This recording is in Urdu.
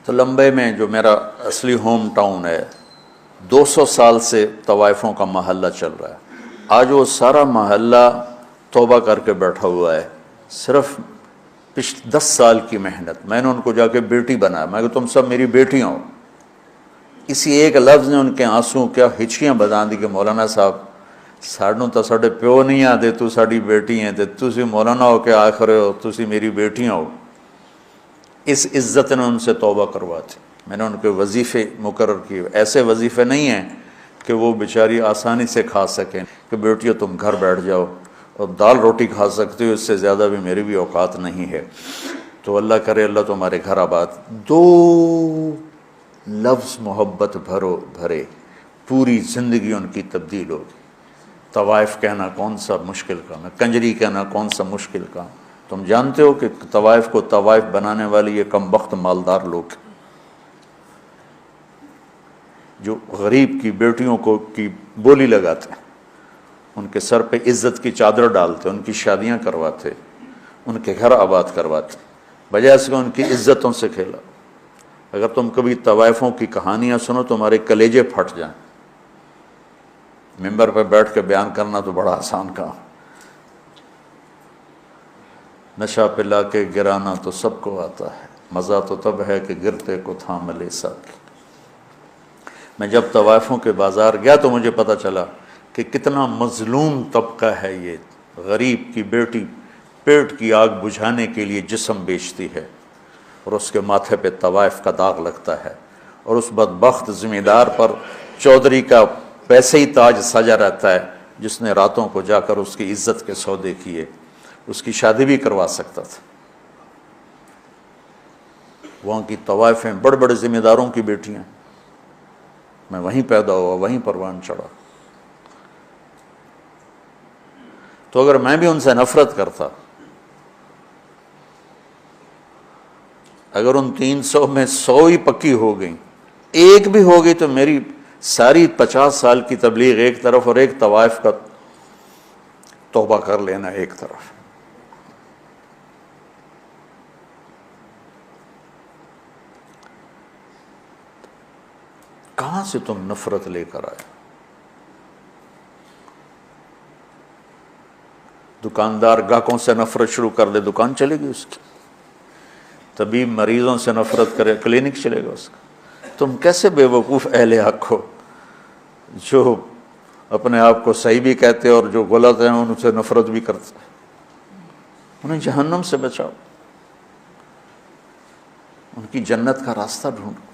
تو لمبے میں جو میرا اصلی ہوم ٹاؤن ہے 200 سال سے طوائفوں کا محلہ چل رہا ہے. آج وہ سارا محلہ توبہ کر کے بیٹھا ہوا ہے. صرف 10 سال کی محنت. میں نے ان کو جا کے بیٹی بنایا. میں کہ تم سب میری بیٹیاں ہو. اسی ایک لفظ نے ان کے آنسوں کیا ہچکیاں بجا دی کہ مولانا صاحب سانوں تو ساڈے پیو نہیں آتے, تو ساڈی بیٹی ہیں, تسی مولانا ہو کے آخر ہو, تسی میری بیٹیاں ہو. اس عزت نے ان سے توبہ کرواتی. میں نے ان کے وظیفے مقرر کیے. ایسے وظیفے نہیں ہیں کہ وہ بیچاری آسانی سے کھا سکیں کہ بیٹیوں تم گھر بیٹھ جاؤ اور دال روٹی کھا سکتے ہو, اس سے زیادہ بھی میری بھی اوقات نہیں ہے. تو اللہ کرے اللہ تمہارے گھر آباد. 2 لفظ محبت بھرے پوری زندگی ان کی تبدیل ہوگی. طوائف کہنا کون سا مشکل کام ہے, کنجری کہنا کون سا مشکل کام. تم جانتے ہو کہ طوائف کو طوائف بنانے والے یہ کم بخت مالدار لوگ جو غریب کی بیٹیوں کو کی بولی لگاتے ہیں, ان کے سر پہ عزت کی چادر ڈالتے, ان کی شادیاں کرواتے, ان کے گھر آباد کرواتے, بجائے سے ان کی عزتوں سے کھیلا. اگر تم کبھی طوائفوں کی کہانیاں سنو تمہارے کلیجے پھٹ جائیں. ممبر پہ بیٹھ کے بیان کرنا تو بڑا آسان کام. نشہ پلا کے گرانا تو سب کو آتا ہے, مزہ تو تب ہے کہ گرتے کو تھام لے ساکی. میں جب طوائفوں کے بازار گیا تو مجھے پتہ چلا کہ کتنا مظلوم طبقہ ہے. یہ غریب کی بیٹی پیٹ کی آگ بجھانے کے لیے جسم بیچتی ہے اور اس کے ماتھے پہ طوائف کا داغ لگتا ہے, اور اس بدبخت ذمہ دار پر چودھری کا پیسے ہی تاج سجا رہتا ہے جس نے راتوں کو جا کر اس کی عزت کے سودے کیے. اس کی شادی بھی کروا سکتا تھا. وہاں کی طوائفیں بڑے بڑے ذمہ داروں کی بیٹیاں. میں وہیں پیدا ہوا, وہیں پروان چڑھا. تو اگر میں بھی ان سے نفرت کرتا, اگر ان 300 میں 100 ہی پکی ہو گئیں, ایک بھی ہو گئی, تو میری ساری 50 سال کی تبلیغ ایک طرف اور ایک طوائف کا توبہ کر لینا ایک طرف. کہاں سے تم نفرت لے کر آئے؟ دکاندار گاہکوں سے نفرت شروع کر دے, دکان چلے گی اس کی. طبیب مریضوں سے نفرت کرے, کلینک چلے گا اس کا. تم کیسے بے وقوف اہل حق ہو جو اپنے آپ کو صحیح بھی کہتے اور جو غلط ہیں ان سے نفرت بھی کرتے. انہیں جہنم سے بچاؤ, ان کی جنت کا راستہ ڈھونڈو.